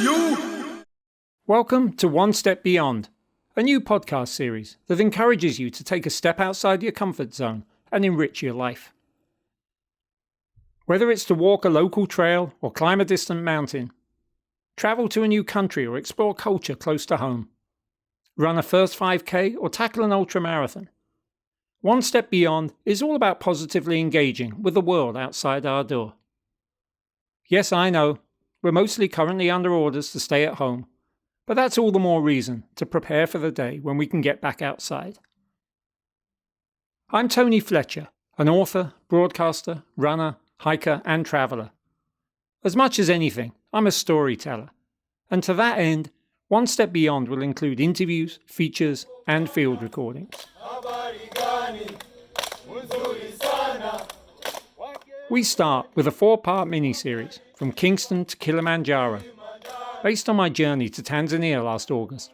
you! Welcome to One Step Beyond, a new podcast series that encourages you to take a step outside your comfort zone and enrich your life. Whether it's to walk a local trail or climb a distant mountain, travel to a new country or explore culture close to home, run a first 5K or tackle an ultramarathon, One Step Beyond is all about positively engaging with the world outside our door. Yes, I know, we're mostly currently under orders to stay at home, but that's all the more reason to prepare for the day when we can get back outside. I'm Tony Fletcher, an author, broadcaster, runner, hiker and traveller. As much as anything, I'm a storyteller, and to that end, One Step Beyond will include interviews, features and field recordings. We start with a 4-part mini-series from Kingston to Kilimanjaro, based on my journey to Tanzania last August.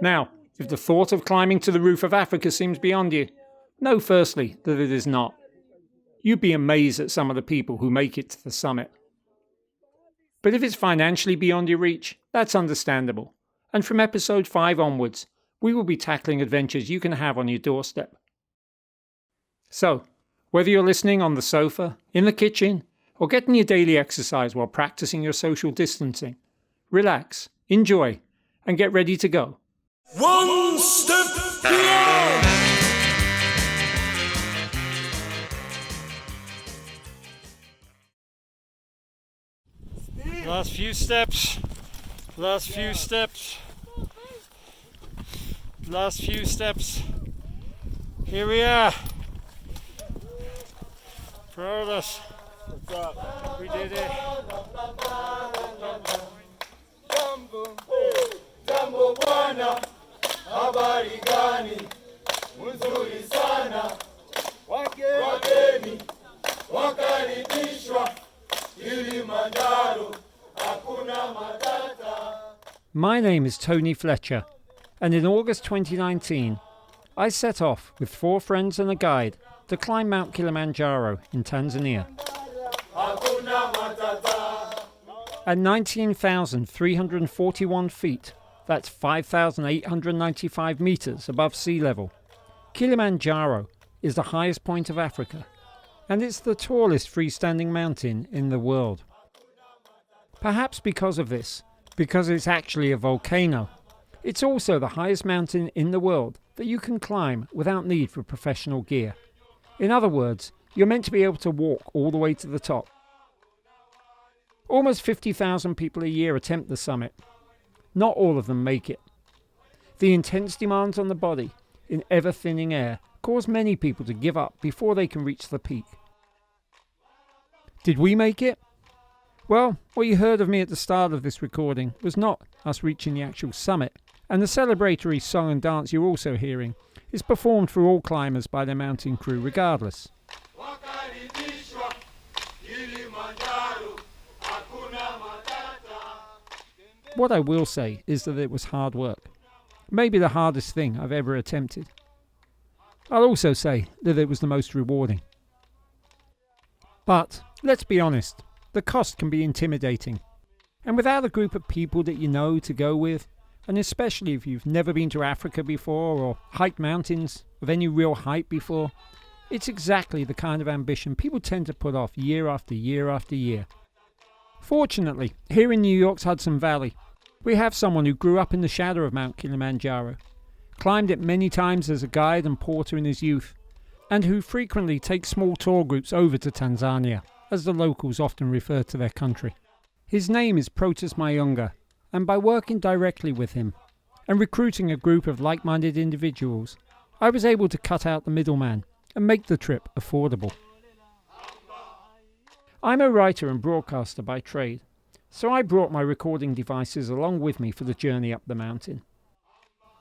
Now, if the thought of climbing to the roof of Africa seems beyond you, know firstly that it is not. You'd be amazed at some of the people who make it to the summit. But if it's financially beyond your reach, that's understandable. And from episode 5 onwards, we will be tackling adventures you can have on your doorstep. So, whether you're listening on the sofa, in the kitchen, or getting your daily exercise while practicing your social distancing, relax, enjoy, and get ready to go. One step beyond! Last few steps. Here we are. Proud of us. What's up? We did it. Jambo bwana, habari gani? Mzuri sana. Wageni wakaribishwa Kilimanjaro, hakuna matata. My name is Tony Fletcher, and in August 2019, I set off with 4 friends and a guide to climb Mount Kilimanjaro in Tanzania. Hakuna matata. At 19,341 feet, that's 5,895 meters above sea level, Kilimanjaro is the highest point of Africa, and it's the tallest freestanding mountain in the world. Perhaps because of this, because it's actually a volcano, it's also the highest mountain in the world that you can climb without need for professional gear. In other words, you're meant to be able to walk all the way to the top. Almost 50,000 people a year attempt the summit. Not all of them make it. The intense demands on the body in ever-thinning air cause many people to give up before they can reach the peak. Did we make it? Well, what you heard of me at the start of this recording was not us reaching the actual summit, and the celebratory song and dance you're also hearing is performed for all climbers by the mountain crew regardless. What I will say is that it was hard work, maybe the hardest thing I've ever attempted. I'll also say that it was the most rewarding. But, let's be honest, the cost can be intimidating. And without a group of people that you know to go with, and especially if you've never been to Africa before or hiked mountains of any real height before, it's exactly the kind of ambition people tend to put off year after year after year. Fortunately, here in New York's Hudson Valley, we have someone who grew up in the shadow of Mount Kilimanjaro, climbed it many times as a guide and porter in his youth, and who frequently takes small tour groups over to Tanzania, as the locals often refer to their country. His name is Protus Mayunga, and by working directly with him and recruiting a group of like-minded individuals, I was able to cut out the middleman and make the trip affordable. I'm a writer and broadcaster by trade, so I brought my recording devices along with me for the journey up the mountain.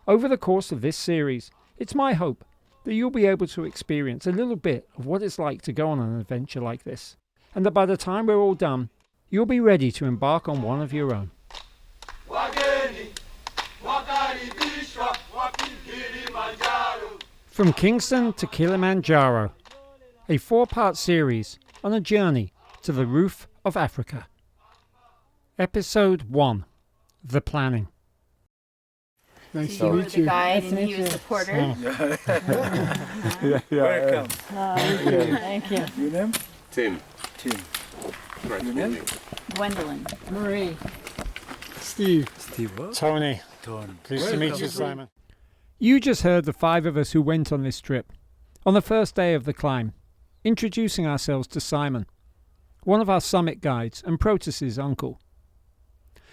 Over the course of this series, it's my hope that you'll be able to experience a little bit of what it's like to go on an adventure like this, and that by the time we're all done, you'll be ready to embark on one of your own. From Kingston to Kilimanjaro, a 4-part series on a journey to the roof of Africa. Episode 1. The Planning. Nice So to you were meet the you. guide Nice to and meet he was you. the porter. Welcome. Thank you. Your name? Tim. Tim. Great Your name? Gwendolyn. Marie. Steve. Steve what? Tony. Ton. Pleased to meet you, Simon. You just heard the 5 of us who went on this trip. On the first day of the climb, introducing ourselves to Simon, one of our summit guides and Protus's uncle.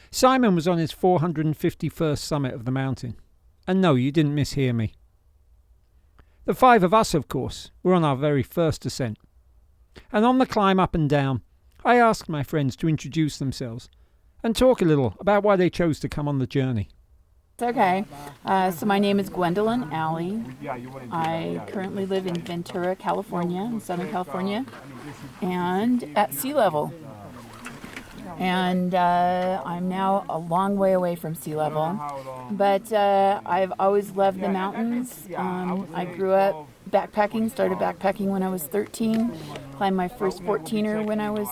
Simon was on his 451st summit of the mountain. And no, you didn't mishear me. The 5 of us, of course, were on our very first ascent. And on the climb up and down, I asked my friends to introduce themselves and talk a little about why they chose to come on the journey. Okay. So my name is Gwendolyn Alley. I currently live in Ventura, California, in Southern California, and at sea level. And I'm now a long way away from sea level, but I've always loved the mountains. I grew up backpacking, started backpacking when I was 13, climbed my first 14er when I was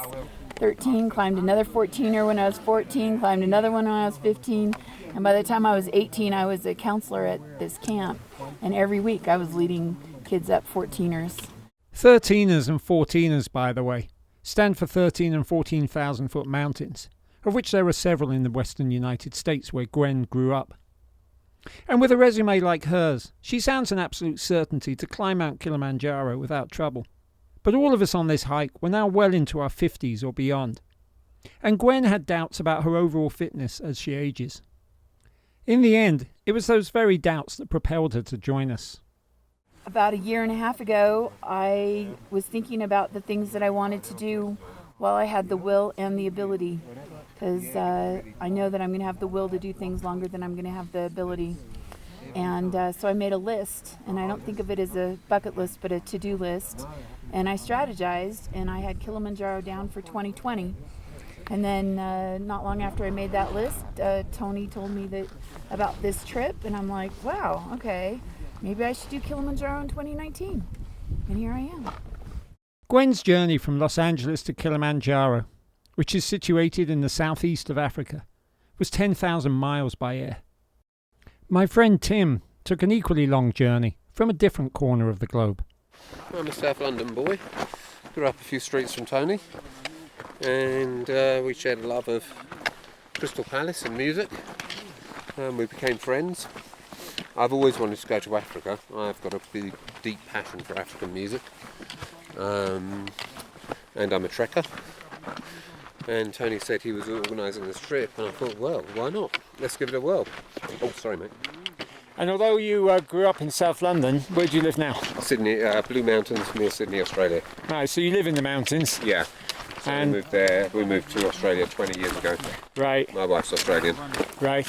13, climbed another 14er when I was 14, climbed another one when I was 15, and by the time I was 18, I was a counselor at this camp, and every week I was leading kids up 14ers. 13ers and 14ers, by the way, stand for 13 and 14,000 foot mountains, of which there are several in the western United States where Gwen grew up. And with a resume like hers, she sounds an absolute certainty to climb Mount Kilimanjaro without trouble. But all of us on this hike were now well into our 50s or beyond, and Gwen had doubts about her overall fitness as she ages. In the end, it was those very doubts that propelled her to join us. About a year and a half ago, I was thinking about the things that I wanted to do while I had the will and the ability, because I know that I'm going to have the will to do things longer than I'm going to have the ability. And so I made a list, and I don't think of it as a bucket list, but a to-do list. And I strategized, and I had Kilimanjaro down for 2020. And then not long after I made that list, Tony told me that about this trip, and I'm like, wow, okay, maybe I should do Kilimanjaro in 2019. And here I am. Gwen's journey from Los Angeles to Kilimanjaro, which is situated in the southeast of Africa, was 10,000 miles by air. My friend Tim took an equally long journey from a different corner of the globe. I'm a South London boy, grew up a few streets from Tony, and we shared a love of Crystal Palace and music. We became friends. I've always wanted to go to Africa. I've got a big, deep passion for African music, and I'm a trekker. And Tony said he was organising this trip, and I thought, well, why not? Let's give it a whirl. Oh, sorry, mate. And although you grew up in South London, where do you live now? Sydney, Blue Mountains, near Sydney, Australia. Right, so you live in the mountains. Yeah. So And- we moved there. We moved to Australia 20 years ago. Right, My wife's Australian. right.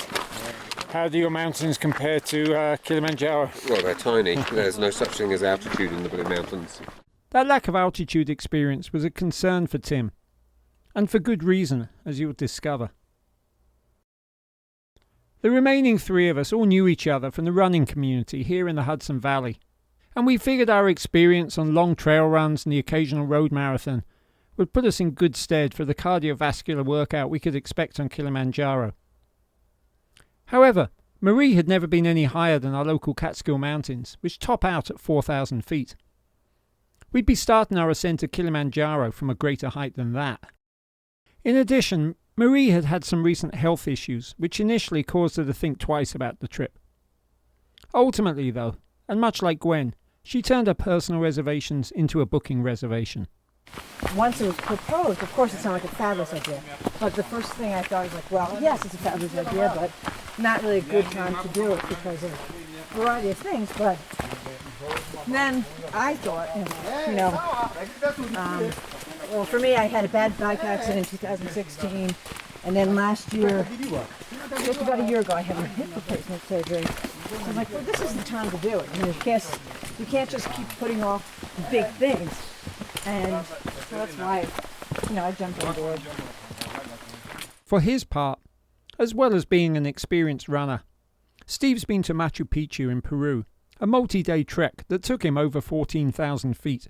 How do your mountains compare to Kilimanjaro? Well, they're tiny. There's no such thing as altitude in the Blue Mountains. That lack of altitude experience was a concern for Tim, and for good reason, as you'll discover. The remaining 3 of us all knew each other from the running community here in the Hudson Valley, and we figured our experience on long trail runs and the occasional road marathon would put us in good stead for the cardiovascular workout we could expect on Kilimanjaro. However, Marie had never been any higher than our local Catskill Mountains, which top out at 4,000 feet. We'd be starting our ascent to Kilimanjaro from a greater height than that. In addition, Marie had had some recent health issues, which initially caused her to think twice about the trip. Ultimately, though, and much like Gwen, she turned her personal reservations into a booking reservation. Once it was proposed, of course it sounded like a fabulous idea. But the first thing I thought was like, well, yes, it's a fabulous idea, but not really a good time to do it because of a variety of things. But then I thought, well, for me, I had a bad bike accident in 2016. And then last year, just about a year ago, I had my hip replacement surgery. So I'm like, well, this is the time to do it. You can't just keep putting off big things. And so that's why, I jumped on board. For his part, as well as being an experienced runner, Steve's been to Machu Picchu in Peru, a multi-day trek that took him over 14,000 feet.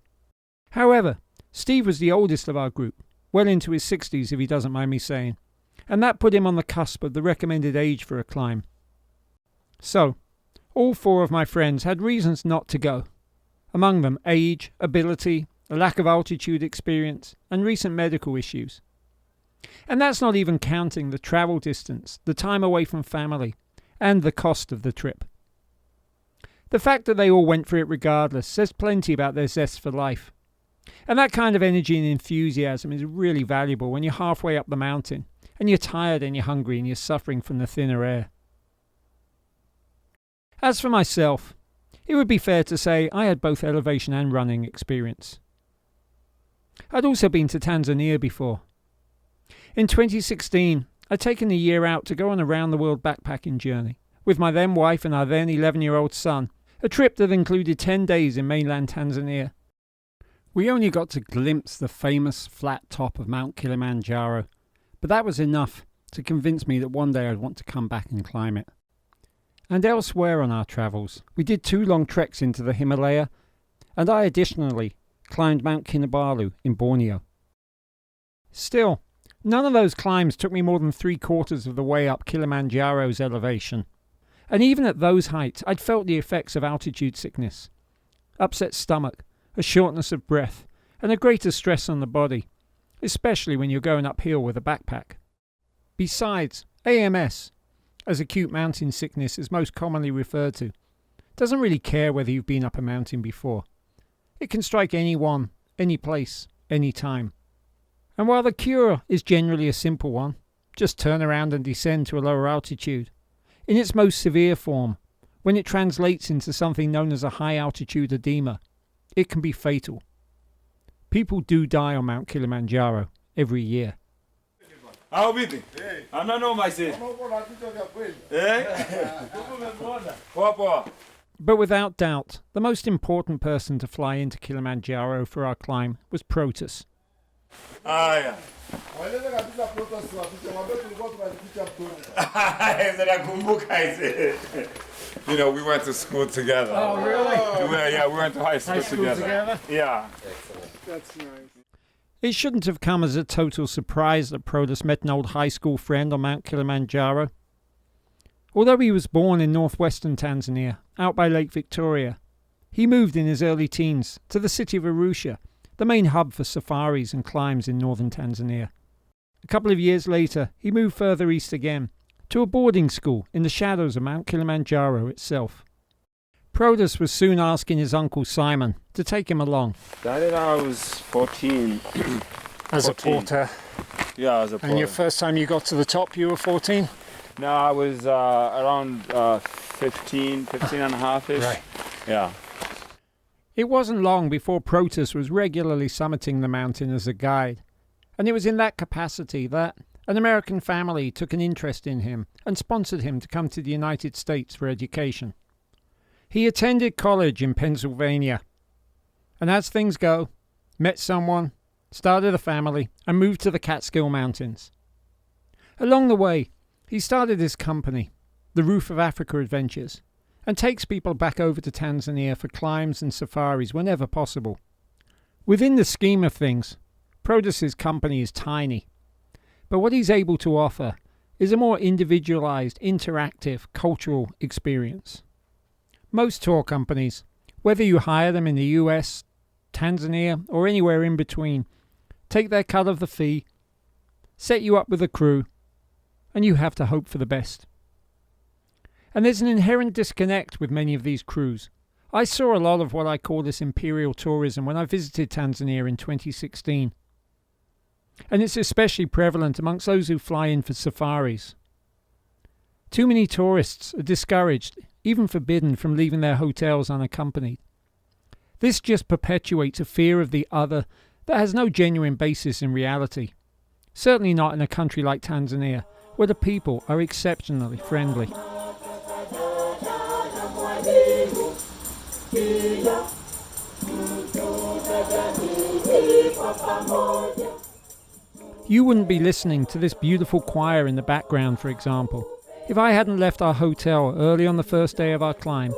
However, Steve was the oldest of our group, well into his 60s if he doesn't mind me saying, and that put him on the cusp of the recommended age for a climb. So, all 4 of my friends had reasons not to go. Among them, age, ability, a lack of altitude experience, and recent medical issues. And that's not even counting the travel distance, the time away from family, and the cost of the trip. The fact that they all went for it regardless says plenty about their zest for life. And that kind of energy and enthusiasm is really valuable when you're halfway up the mountain, and you're tired and you're hungry and you're suffering from the thinner air. As for myself, it would be fair to say I had both elevation and running experience. I'd also been to Tanzania before. In 2016, I'd taken a year out to go on a round-the-world backpacking journey with my then wife and our then 11-year-old son, a trip that included 10 days in mainland Tanzania. We only got to glimpse the famous flat top of Mount Kilimanjaro, but that was enough to convince me that one day I'd want to come back and climb it. And elsewhere on our travels, we did 2 long treks into the Himalaya, and I additionally climbed Mount Kinabalu in Borneo. Still, none of those climbs took me more than 3/4 of the way up Kilimanjaro's elevation. And even at those heights, I'd felt the effects of altitude sickness. Upset stomach, a shortness of breath, and a greater stress on the body, especially when you're going uphill with a backpack. Besides, AMS, as acute mountain sickness is most commonly referred to, doesn't really care whether you've been up a mountain before. It can strike anyone, any place, any time. And while the cure is generally a simple one, just turn around and descend to a lower altitude, in its most severe form, when it translates into something known as a high-altitude edema, it can be fatal. People do die on Mount Kilimanjaro every year. Au vipi? Anano maise. Poa poa. But without doubt, the most important person to fly into Kilimanjaro for our climb was Protus. Aya. You know, we went to school together. Oh, really? Yeah, we went to high school together. Yeah. That's nice. It shouldn't have come as a total surprise that Protus met an old high school friend on Mount Kilimanjaro. Although he was born in northwestern Tanzania, out by Lake Victoria, he moved in his early teens to the city of Arusha, the main hub for safaris and climbs in northern Tanzania. A couple of years later, he moved further east again, to a boarding school in the shadows of Mount Kilimanjaro itself. Protus was soon asking his uncle Simon to take him along. Started when I was 14. As 14. a porter. Yeah, as a porter. And your first time you got to the top, you were 14? No, I was around 15 and a half-ish. Right. Yeah. It wasn't long before Protus was regularly summiting the mountain as a guide, and it was in that capacity that an American family took an interest in him and sponsored him to come to the United States for education. He attended college in Pennsylvania, and as things go, met someone, started a family, and moved to the Catskill Mountains. Along the way, he started his company, the Roof of Africa Adventures, and takes people back over to Tanzania for climbs and safaris whenever possible. Within the scheme of things, Protus's company is tiny, but what he's able to offer is a more individualized, interactive, cultural experience. Most tour companies, whether you hire them in the US, Tanzania, or anywhere in between, take their cut of the fee, set you up with a crew, and you have to hope for the best. And there's an inherent disconnect with many of these crews. I saw a lot of what I call this imperial tourism when I visited Tanzania in 2016. And it's especially prevalent amongst those who fly in for safaris. Too many tourists are discouraged, even forbidden, from leaving their hotels unaccompanied. This just perpetuates a fear of the other that has no genuine basis in reality. Certainly not in a country like Tanzania, where the people are exceptionally friendly. You wouldn't be listening to this beautiful choir in the background, for example, if I hadn't left our hotel early on the first day of our climb,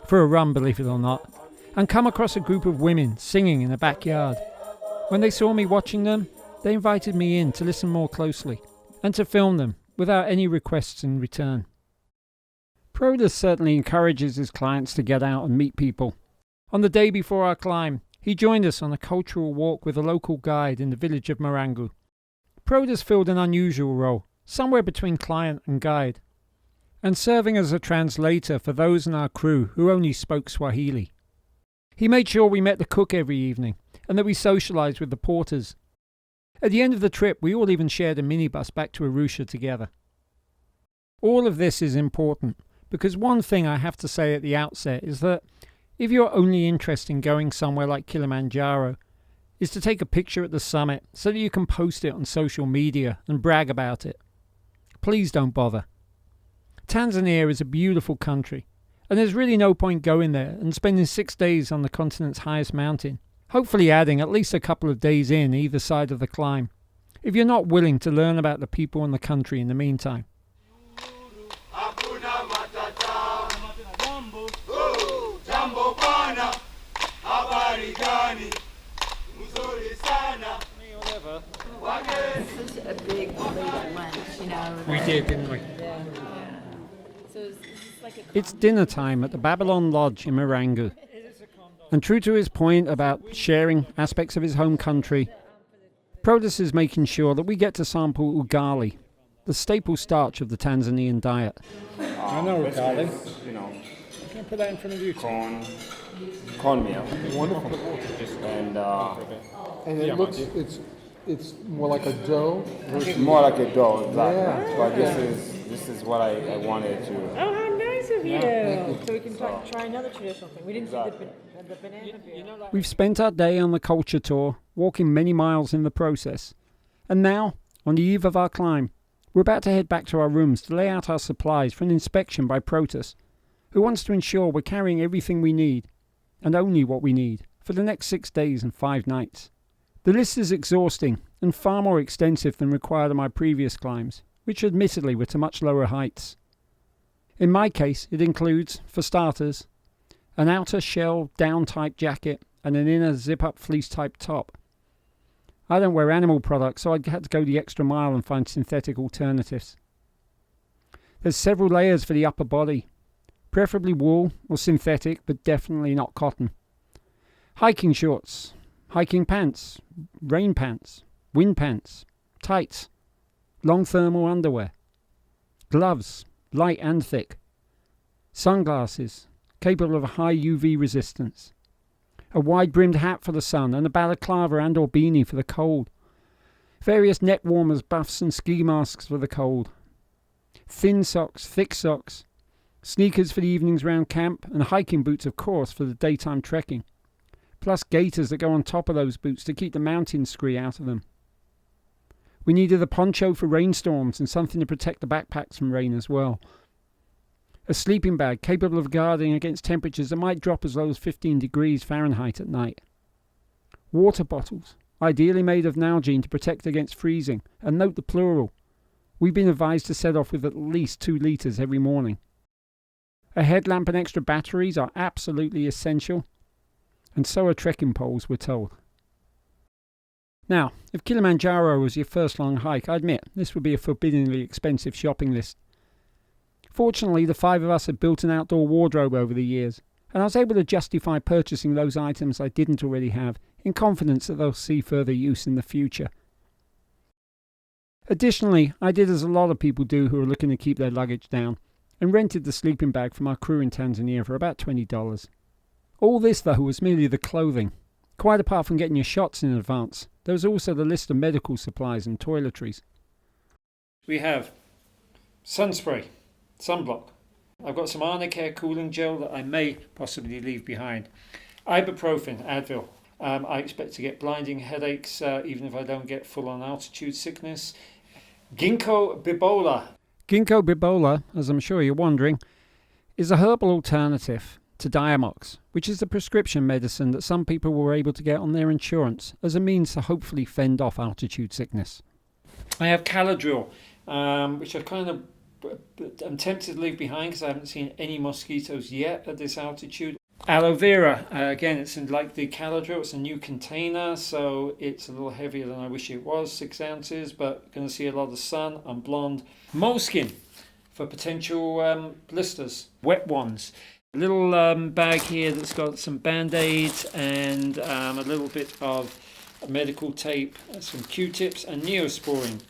for a run, believe it or not, and come across a group of women singing in the backyard. When they saw me watching them, they invited me in to listen more closely and to film them without any requests in return. Prodas certainly encourages his clients to get out and meet people. On the day before our climb, he joined us on a cultural walk with a local guide in the village of Marangu. Prodas filled an unusual role, somewhere between client and guide, and serving as a translator for those in our crew who only spoke Swahili. He made sure we met the cook every evening and that we socialised with the porters. At the end of the trip, we all even shared a minibus back to Arusha together. All of this is important because one thing I have to say at the outset is that if you're only interested in going somewhere like Kilimanjaro, is to take a picture at the summit so that you can post it on social media and brag about it. Please don't bother. Tanzania is a beautiful country, and there's really no point going there and spending 6 days on the continent's highest mountain, hopefully adding at least a couple of days in either side of the climb, if you're not willing to learn about the people and the country in the meantime. This is a big late lunch, you know. We did, didn't we? Yeah. So this is like a It's dinner time at the Babylon Lodge in Marangu. And true to his point about sharing aspects of his home country, Prodas is making sure that we get to sample ugali, the staple starch of the Tanzanian diet. I know ugali. You know, Can I put that in front of you? cornmeal. Wonderful. And And it looks, it's more like a dough. more like a dough, exactly. Yeah. But this is what I wanted to. Oh, how nice of you! Yeah. So we can try another traditional thing. We didn't see the banana peel. We've spent our day on the culture tour, walking many miles in the process. And now, on the eve of our climb, we're about to head back to our rooms to lay out our supplies for an inspection by Protas, who wants to ensure we're carrying everything we need, and only what we need, for the next 6 days and 5 nights. The list is exhausting and far more extensive than required on my previous climbs, which admittedly were to much lower heights. In my case, it includes, for starters, an outer shell down type jacket and an inner zip-up fleece type top. I don't wear animal products, so I had to go the extra mile and find synthetic alternatives. There's several layers for the upper body, preferably wool or synthetic, but definitely not cotton. Hiking shorts, hiking pants, rain pants, wind pants, tights, long thermal underwear, gloves, light and thick, sunglasses, capable of high UV resistance, a wide-brimmed hat for the sun and a balaclava and or beanie for the cold, various neck warmers, buffs and ski masks for the cold, thin socks, thick socks, sneakers for the evenings round camp, and hiking boots, of course, for the daytime trekking, plus gaiters that go on top of those boots to keep the mountain scree out of them. We needed a poncho for rainstorms and something to protect the backpacks from rain as well. A sleeping bag capable of guarding against temperatures that might drop as low as 15 degrees Fahrenheit at night. Water bottles, ideally made of Nalgene to protect against freezing, and note the plural. We've been advised to set off with at least 2 litres every morning. A headlamp and extra batteries are absolutely essential, and so are trekking poles, we're told. Now, if Kilimanjaro was your first long hike, I admit this would be a forbiddingly expensive shopping list. Fortunately, the 5 of us had built an outdoor wardrobe over the years, and I was able to justify purchasing those items I didn't already have, in confidence that they'll see further use in the future. Additionally, I did as a lot of people do who are looking to keep their luggage down, and rented the sleeping bag from our crew in Tanzania for about $20. All this, though, was merely the clothing. Quite apart from getting your shots in advance, there was also the list of medical supplies and toiletries. We have sunspray, sunblock. I've got some Arnicare cooling gel that I may possibly leave behind. Ibuprofen, Advil. I expect to get blinding headaches even if I don't get full-on altitude sickness. Ginkgo biloba. Ginkgo biloba, as I'm sure you're wondering, is a herbal alternative to Diamox, which is the prescription medicine that some people were able to get on their insurance as a means to hopefully fend off altitude sickness. I have Caladril, which I'm tempted to leave behind because I haven't seen any mosquitoes yet at this altitude. Aloe vera, again, it's in like the Caladrill. It's a new container, so it's a little heavier than I wish it was, 6 ounces, but going to see a lot of sun. I'm blonde. Moleskin for potential blisters, wet ones. A little bag here that's got some band-aids and a little bit of medical tape, some Q-tips and Neosporin.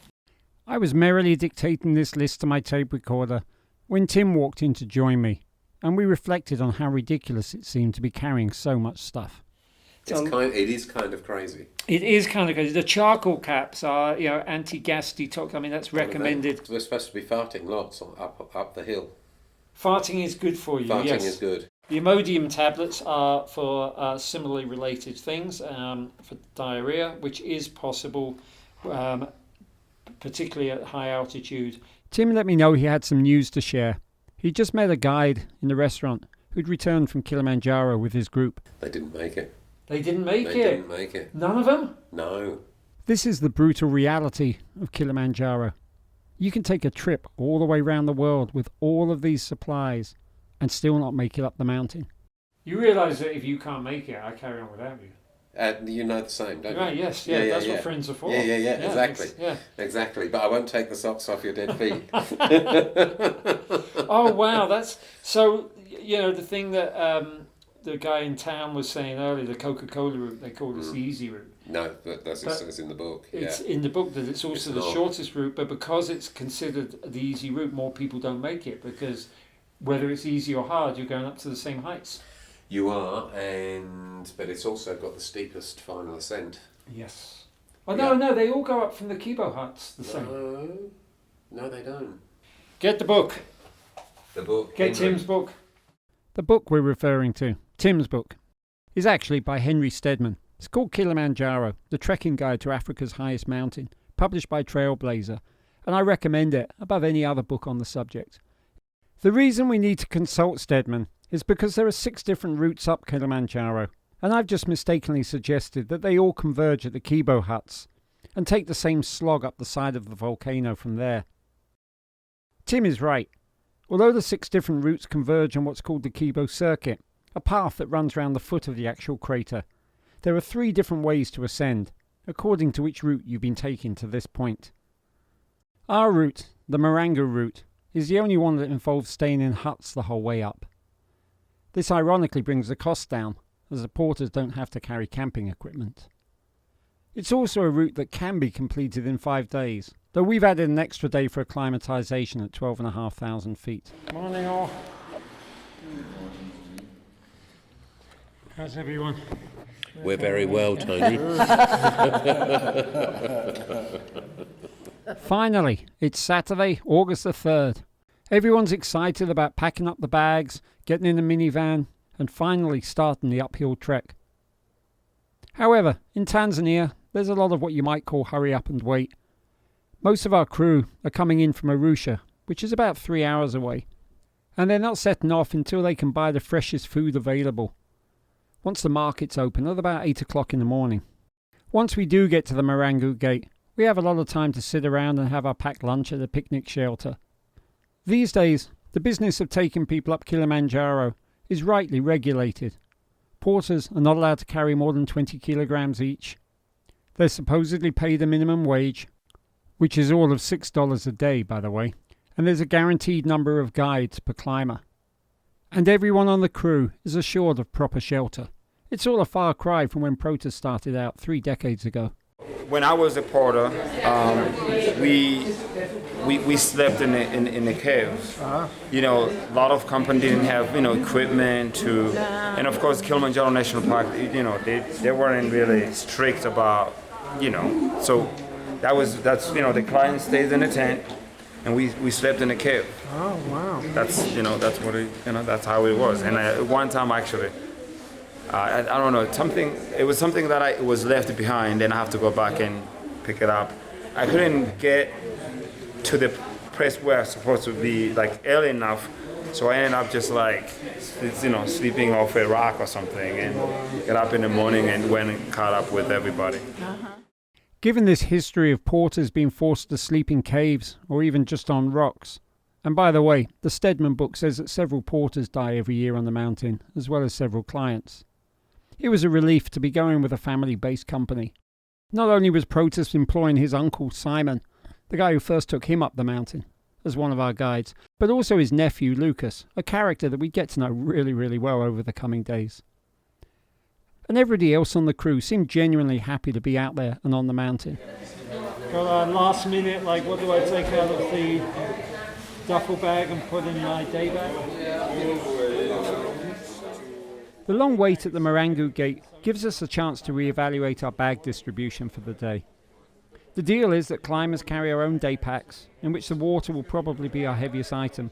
I was merrily dictating this list to my tape recorder when Tim walked in to join me, and we reflected on how ridiculous it seemed to be carrying so much stuff. It is kind of crazy. It is kind of crazy. The charcoal caps are, anti-gas detox. I mean, that's recommended. We're supposed to be farting lots up the hill. Farting is good for you, Farting yes. is good. The Imodium tablets are for similarly related things, for diarrhea, which is possible, particularly at high altitude. Tim let me know he had some news to share. He just met a guide in the restaurant who'd returned from Kilimanjaro with his group. They didn't make it. They didn't make it? They didn't make it. None of them? No. This is the brutal reality of Kilimanjaro. You can take a trip all the way around the world with all of these supplies and still not make it up the mountain. You realise that if you can't make it, I carry on without you. You know the same, don't you? Right, yes, that's what friends are for. Yeah, exactly. Exactly, but I won't take the socks off your dead feet. Oh, wow, that's... So, the thing that the guy in town was saying earlier, the Coca-Cola route, they call this the easy route. No, but that's what it says in the book. It's in the book that it's also the shortest route, but because it's considered the easy route, more people don't make it, because whether it's easy or hard, you're going up to the same heights. You are, but it's also got the steepest final ascent. Yes. Oh, no, they all go up from the Kibo huts the same. No, they don't. Get the book. The book. Get Henry. Tim's book. The book we're referring to, Tim's book, is actually by Henry Steadman. It's called Kilimanjaro, the trekking guide to Africa's highest mountain, published by Trailblazer, and I recommend it above any other book on the subject. The reason we need to consult Steadman is because there are 6 different routes up Kilimanjaro, and I've just mistakenly suggested that they all converge at the Kibo huts and take the same slog up the side of the volcano from there. Tim is right. Although the 6 different routes converge on what's called the Kibo circuit, a path that runs around the foot of the actual crater, there are 3 different ways to ascend, according to which route you've been taken to this point. Our route, the Marangu route, is the only one that involves staying in huts the whole way up. This ironically brings the cost down, as the porters don't have to carry camping equipment. It's also a route that can be completed in 5 days, though we've added an extra day for acclimatisation at 12,500 feet. Morning all. How's everyone? We're very well, Tony. Finally, it's Saturday, August the 3rd. Everyone's excited about packing up the bags, getting in the minivan, and finally starting the uphill trek. However, in Tanzania, there's a lot of what you might call hurry up and wait. Most of our crew are coming in from Arusha, which is about 3 hours away, and they're not setting off until they can buy the freshest food available. Once the markets open at about 8 o'clock in the morning. Once we do get to the Marangu Gate, we have a lot of time to sit around and have our packed lunch at a picnic shelter. These days, the business of taking people up Kilimanjaro is rightly regulated. Porters are not allowed to carry more than 20 kilograms each. They're supposedly paid a minimum wage, which is all of $6 a day, by the way, and there's a guaranteed number of guides per climber. And everyone on the crew is assured of proper shelter. It's all a far cry from when protests started out 3 decades ago. When I was a porter, we slept in the caves. A lot of companies didn't have equipment to, and of course Kilimanjaro National Park, they weren't really strict about, so that's the client stays in a tent, and we slept in a cave. Oh wow! That's what that's how it was. And one time actually, I don't know, it was something that I was left behind, and I have to go back and pick it up. I couldn't get to the place where I was supposed to be early enough, so I ended up just sleeping off a rock or something, and got up in the morning and went and caught up with everybody. Given this history of porters being forced to sleep in caves or even just on rocks, And by the way, the Stedman book says that several porters die every year on the mountain, as well as several clients. It was a relief to be going with a family-based company. Not only was Protus employing his uncle Simon, the guy who first took him up the mountain, as one of our guides, but also his nephew Lucas, a character that we get to know really, really well over the coming days. And everybody else on the crew seemed genuinely happy to be out there and on the mountain. Well, last minute, like, what do I take out of the duffel bag and put in my day bag? The long wait at the Marangu gate gives us a chance to reevaluate our bag distribution for the day. The deal is that climbers carry our own day packs, in which the water will probably be our heaviest item,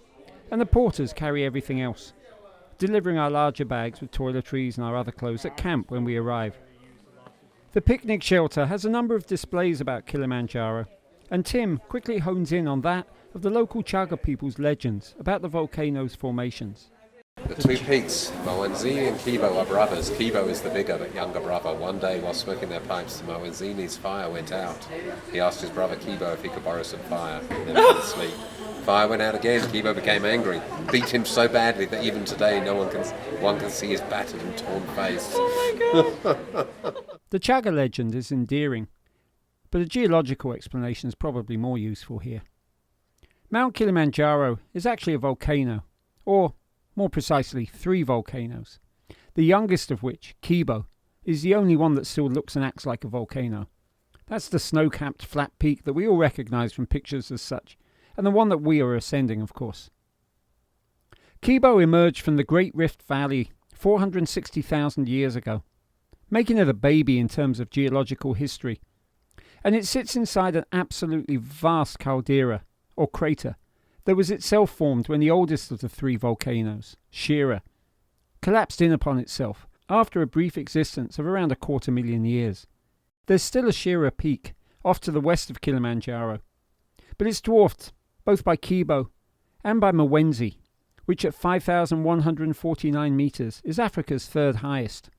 and the porters carry everything else, delivering our larger bags with toiletries and our other clothes at camp when we arrive. The picnic shelter has a number of displays about Kilimanjaro, and Tim quickly hones in on that of the local Chaga people's legends about the volcano's formations. The two peaks, Mawenzini and Kibo, are brothers. Kibo is the bigger but younger brother. One day while smoking their pipes, Mawenzini's fire went out. He asked his brother Kibo if he could borrow some fire, and then went to sleep. Fire went out again. Kibo became angry, beat him so badly that even today one can see his battered and torn face. The Chaga legend is endearing, but a geological explanation is probably more useful here. Mount Kilimanjaro is actually a volcano, or more precisely 3 volcanoes, the youngest of which, Kibo, is the only one that still looks and acts like a volcano. That's the snow-capped flat peak that we all recognise from pictures as such, and the one that we are ascending, of course. Kibo emerged from the Great Rift Valley 460,000 years ago, making it a baby in terms of geological history, and it sits inside an absolutely vast caldera, or crater, that was itself formed when the oldest of the 3 volcanoes, Shira, collapsed in upon itself after a brief existence of around 250,000 years. There's still a Shira peak off to the west of Kilimanjaro, but it's dwarfed both by Kibo and by Mwenzi, which at 5,149 metres is Africa's 3rd highest.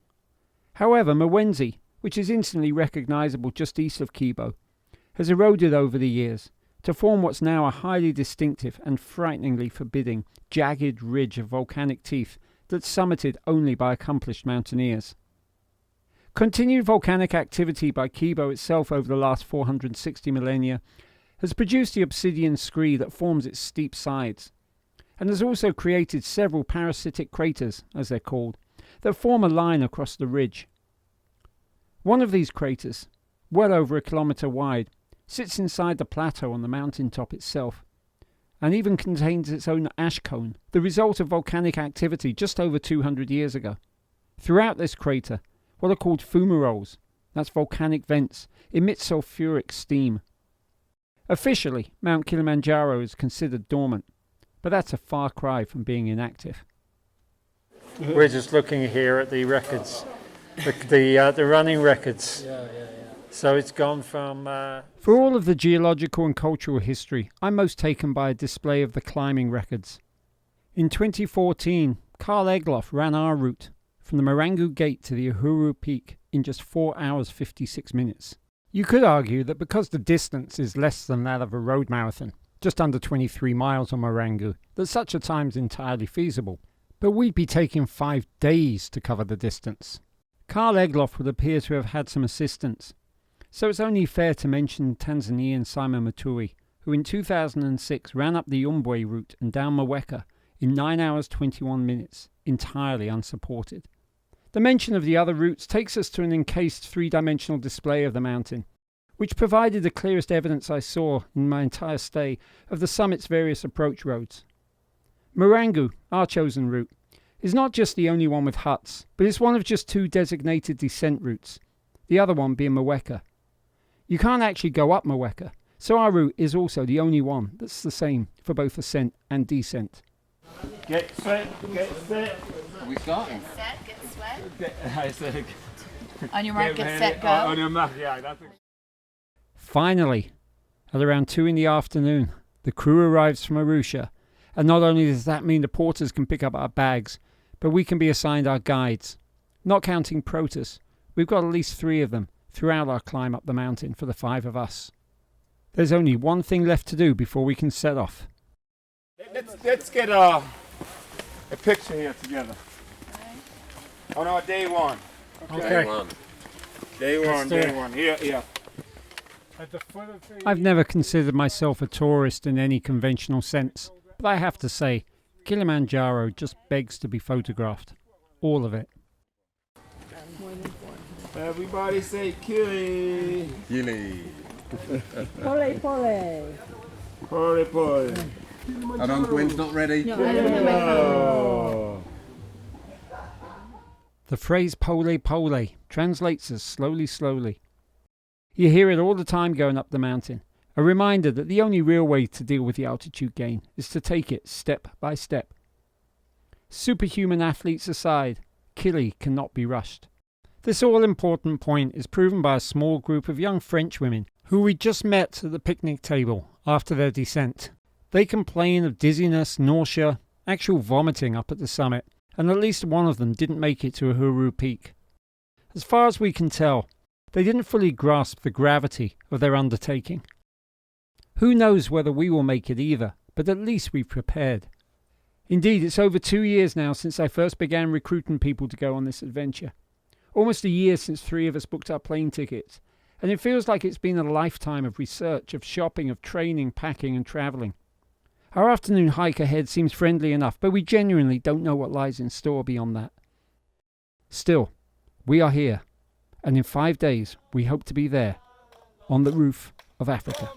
However, Mwenzi, which is instantly recognisable just east of Kibo, has eroded over the years to form what's now a highly distinctive and frighteningly forbidding jagged ridge of volcanic teeth that's summited only by accomplished mountaineers. Continued volcanic activity by Kibo itself over the last 460 millennia has produced the obsidian scree that forms its steep sides, and has also created several parasitic craters, as they're called, that form a line across the ridge. One of these craters, well over 1 kilometre wide, sits inside the plateau on the mountaintop itself, and even contains its own ash cone, the result of volcanic activity just over 200 years ago. Throughout this crater, what are called fumaroles, that's volcanic vents, emit sulfuric steam. Officially, Mount Kilimanjaro is considered dormant, but that's a far cry from being inactive. We're just looking here at the records, the running records. So it's gone from... For all of the geological and cultural history, I'm most taken by a display of the climbing records. In 2014, Carl Egloff ran our route from the Marangu Gate to the Uhuru Peak in just 4 hours 56 minutes. You could argue that because the distance is less than that of a road marathon, just under 23 miles on Marangu, that such a time is entirely feasible. But we'd be taking 5 days to cover the distance. Carl Egloff would appear to have had some assistance, so it's only fair to mention Tanzanian Simon Matui, who in 2006 ran up the Umbwe route and down Mweka in 9 hours 21 minutes, entirely unsupported. The mention of the other routes takes us to an encased 3-dimensional display of the mountain, which provided the clearest evidence I saw in my entire stay of the summit's various approach roads. Marangu, our chosen route, is not just the only one with huts, but it's one of just 2 designated descent routes, the other one being Mweka. You can't actually go up Mweka, so our route is also the only one that's the same for both ascent and descent. Get set, We starting? Set, get sweat. I said, On your mark, get set, go. on your mark, yeah. Finally, at around 2 in the afternoon, the crew arrives from Arusha, and not only does that mean the porters can pick up our bags, but we can be assigned our guides. Not counting Protus, we've got at least 3 of them throughout our climb up the mountain for the 5 of us. There's only one thing left to do before we can set off. let's get a picture here together. On our day one. Okay. Day one. Here. At the foot of the... I've never considered myself a tourist in any conventional sense, but I have to say, Kilimanjaro just begs to be photographed. All of it. Everybody say Kili. Kili. Pole, pole. Pole, pole. Hold on, Gwen's not ready. Oh. The phrase pole pole translates as slowly slowly. You hear it all the time going up the mountain, a reminder that the only real way to deal with the altitude gain is to take it step by step. Superhuman athletes aside, Kili cannot be rushed. This all-important point is proven by a small group of young French women who we just met at the picnic table after their descent. They complain of dizziness, nausea, actual vomiting up at the summit, and at least one of them didn't make it to Uhuru Peak. As far as we can tell, they didn't fully grasp the gravity of their undertaking. Who knows whether we will make it either, but at least we've prepared. Indeed, it's over 2 years now since I first began recruiting people to go on this adventure. Almost a year since 3 of us booked our plane tickets, and it feels like it's been a lifetime of research, of shopping, of training, packing and travelling. Our afternoon hike ahead seems friendly enough, but we genuinely don't know what lies in store beyond that. Still, we are here, and in 5 days we hope to be there, on the roof of Africa.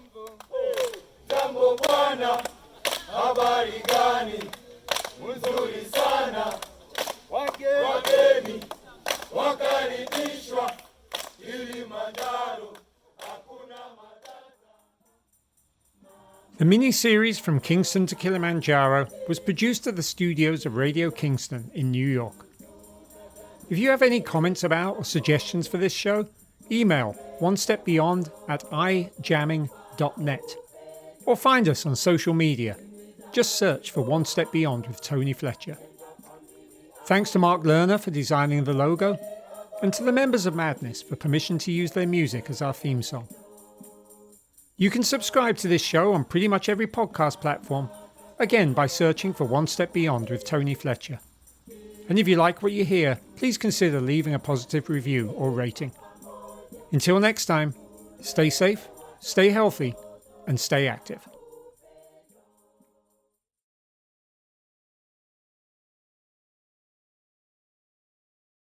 The mini-series From Kingston to Kilimanjaro was produced at the studios of Radio Kingston in New York. If you have any comments about or suggestions for this show, email onestepbeyond@ijamming.net or find us on social media. Just search for One Step Beyond with Tony Fletcher. Thanks to Mark Lerner for designing the logo, and to the members of Madness for permission to use their music as our theme song. You can subscribe to this show on pretty much every podcast platform, again by searching for One Step Beyond with Tony Fletcher. And if you like what you hear, please consider leaving a positive review or rating. Until next time, stay safe, stay healthy, and stay active.